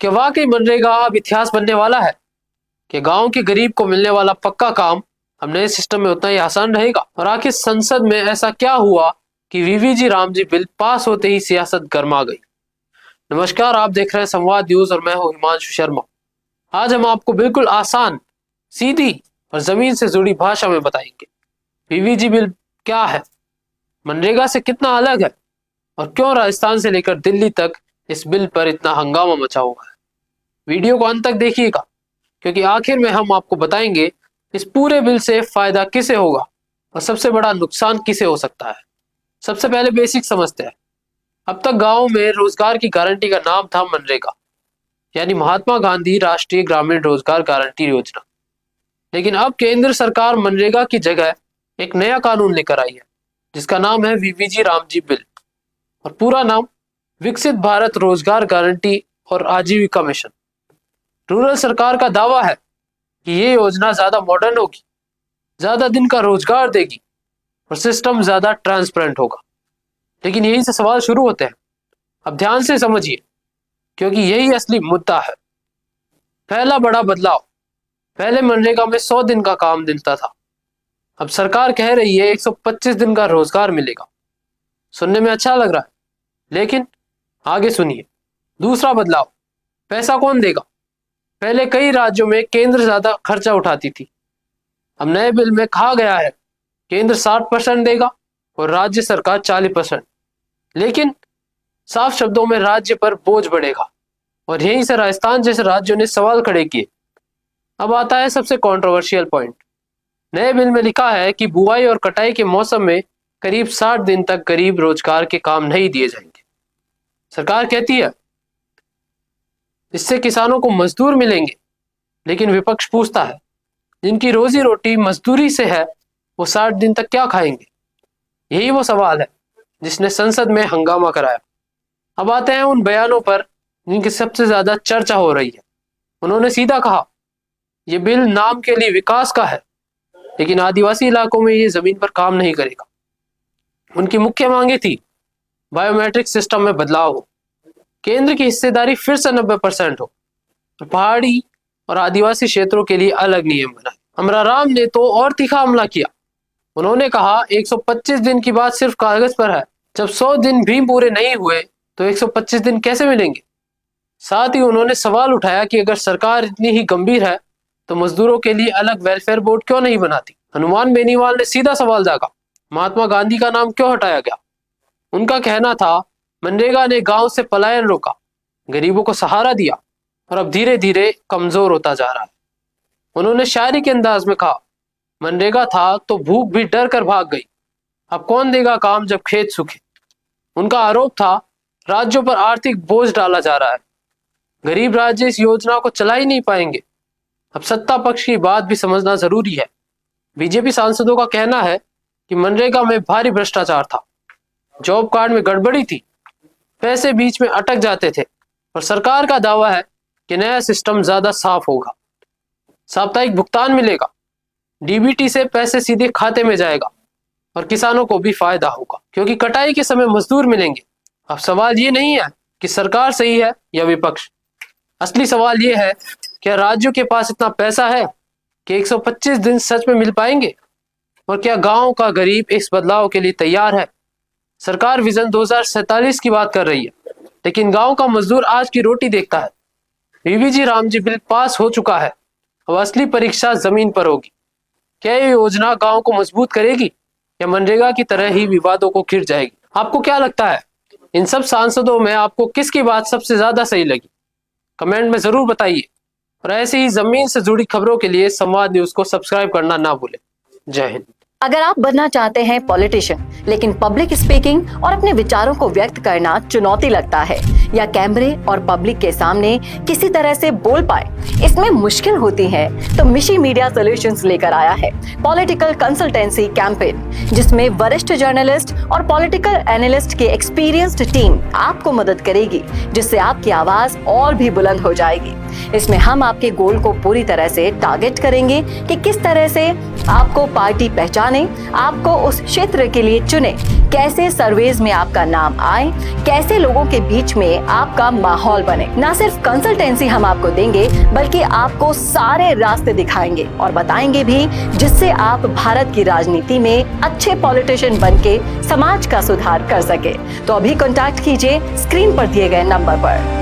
क्या वाकई मनरेगा अब इतिहास बनने वाला है? कि गांव के गरीब को मिलने वाला पक्का काम अब नए सिस्टम में उतना ही आसान रहेगा? और आखिर संसद में ऐसा क्या हुआ कि वीवीजी रामजी बिल पास होते ही सियासत गर्मा गई? नमस्कार, आप देख रहे हैं संवाद न्यूज और मैं हूं हिमांशु शर्मा। आज हम आपको बिल्कुल आसान, सीधी और जमीन से जुड़ी भाषा में बताएंगे वीवीजी बिल क्या है, मनरेगा से कितना अलग है और क्यों राजस्थान से लेकर दिल्ली तक इस बिल पर इतना हंगामा मचा हुआ है। वीडियो को अंत तक देखिएगा, क्योंकि आखिर में हम आपको बताएंगे इस पूरे बिल से फायदा किसे होगा और सबसे बड़ा नुकसान किसे हो सकता है। सबसे पहले बेसिक समझते हैं। अब तक गांव में रोजगार की गारंटी का नाम था मनरेगा, यानी महात्मा गांधी राष्ट्रीय ग्रामीण रोजगार गारंटी योजना। लेकिन अब केंद्र सरकार मनरेगा की जगह एक नया कानून लेकर आई है, जिसका नाम है वीवीजी रामजी बिल, और पूरा नाम विकसित भारत रोजगार गारंटी और आजीविका मिशन। रूरल सरकार का दावा है कि ये योजना ज्यादा मॉडर्न होगी, ज्यादा दिन का रोजगार देगी और सिस्टम ज्यादा ट्रांसपेरेंट होगा। लेकिन यहीं से सवाल शुरू होते हैं। अब ध्यान से समझिए, क्योंकि यही असली मुद्दा है। पहला बड़ा बदलाव, पहले मनरेगा में 100 दिन का काम मिलता था, अब सरकार कह रही है 125 दिन का रोजगार मिलेगा। सुनने में अच्छा लग रहा है, लेकिन आगे सुनिए। दूसरा बदलाव, पैसा कौन देगा? पहले कई राज्यों में केंद्र ज्यादा खर्चा उठाती थी, अब नए बिल में कहा गया है केंद्र 60% देगा और राज्य सरकार 40%। लेकिन साफ शब्दों में राज्य पर बोझ बढ़ेगा, और यहीं से राजस्थान जैसे राज्यों ने सवाल खड़े किए। अब आता है सबसे कंट्रोवर्शियल पॉइंट। नए बिल में लिखा है कि बुआई और कटाई के मौसम में करीब 60 दिन तक गरीब रोजगार के काम नहीं दिए जाएंगे। सरकार कहती है इससे किसानों को मजदूर मिलेंगे, लेकिन विपक्ष पूछता है जिनकी रोजी रोटी मजदूरी से है वो 60 दिन तक क्या खाएंगे? यही वो सवाल है जिसने संसद में हंगामा कराया। अब आते हैं उन बयानों पर जिनकी सबसे ज्यादा चर्चा हो रही है। उन्होंने सीधा कहा यह बिल नाम के लिए विकास का है, लेकिन आदिवासी इलाकों में ये जमीन पर काम नहीं करेगा। उनकी मुख्य मांगे थी बायोमेट्रिक सिस्टम में बदलाव हो, केंद्र की हिस्सेदारी फिर से 90% हो, पहाड़ी और आदिवासी क्षेत्रों के लिए अलग नियम बनाए। अमराराम ने तो और तीखा हमला किया। उन्होंने कहा 125 दिन की बात सिर्फ कागज पर है, जब 100 दिन भी पूरे नहीं हुए तो 125 दिन कैसे मिलेंगे? साथ ही उन्होंने सवाल उठाया कि अगर सरकार इतनी ही गंभीर है तो मजदूरों के लिए अलग वेलफेयर बोर्ड क्यों नहीं बनाती? हनुमान बेनीवाल ने सीधा सवाल दागा, महात्मा गांधी का नाम क्यों हटाया गया? उनका कहना था मनरेगा ने गांव से पलायन रोका, गरीबों को सहारा दिया और अब धीरे धीरे कमजोर होता जा रहा है। उन्होंने शायरी के अंदाज में कहा मनरेगा था तो भूख भी डर कर भाग गई, अब कौन देगा काम जब खेत सूखे? उनका आरोप था राज्यों पर आर्थिक बोझ डाला जा रहा है, गरीब राज्य इस योजना को चला ही नहीं पाएंगे। अब सत्ता पक्ष की बात भी समझना जरूरी है। बीजेपी सांसदों का कहना है कि मनरेगा में भारी भ्रष्टाचार था, जॉब कार्ड में गड़बड़ी थी, पैसे बीच में अटक जाते थे, और सरकार का दावा है कि नया सिस्टम ज्यादा साफ होगा, साप्ताहिक भुगतान मिलेगा, डीबीटी से पैसे सीधे खाते में जाएगा और किसानों को भी फायदा होगा, क्योंकि कटाई के समय मजदूर मिलेंगे। अब सवाल ये नहीं है कि सरकार सही है या विपक्ष, असली सवाल ये है क्या राज्यों के पास इतना पैसा है कि 125 दिन सच में मिल पाएंगे, और क्या गांव का गरीब इस बदलाव के लिए तैयार है? सरकार विजन 2047 की बात कर रही है, लेकिन गांव का मजदूर आज की रोटी देखता है। वीवीजी रामजी बिल पास हो चुका है, अब असली परीक्षा जमीन पर होगी। क्या ये योजना गांव को मजबूत करेगी या मनरेगा की तरह ही विवादों को घिर जाएगी? आपको क्या लगता है, इन सब सांसदों में आपको किसकी बात सबसे ज्यादा सही लगी? कमेंट में जरूर बताइए, और ऐसे ही जमीन से जुड़ी खबरों के लिए संवाद न्यूज को सब्सक्राइब करना ना भूलें। जय हिंद। अगर आप बनना चाहते हैं पॉलिटिशियन, लेकिन पब्लिक स्पीकिंग और अपने विचारों को व्यक्त करना चुनौती लगता है, या कैमरे और पब्लिक के सामने किसी तरह से बोल पाए इसमें मुश्किल होती है, तो मिशी मीडिया सॉल्यूशंस लेकर आया है पॉलिटिकल कंसल्टेंसी कैंपेन, जिसमें वरिष्ठ जर्नलिस्ट और पॉलिटिकल एनालिस्ट की एक्सपीरियंस्ड टीम आपको मदद करेगी, जिससे आपकी आवाज और भी बुलंद हो जाएगी। इसमें हम आपके गोल को पूरी तरह से टारगेट करेंगे कि किस तरह से आपको पार्टी पहचाने, आपको उस क्षेत्र के लिए चुने, कैसे सर्वेज में आपका नाम आए, कैसे लोगों के बीच में आपका माहौल बने। ना सिर्फ कंसल्टेंसी हम आपको देंगे, बल्कि आपको सारे रास्ते दिखाएंगे और बताएंगे भी, जिससे आप भारत की राजनीति में अच्छे पॉलिटिशियन बनके समाज का सुधार कर सके। तो अभी कांटेक्ट कीजिए स्क्रीन पर दिए गए नंबर पर।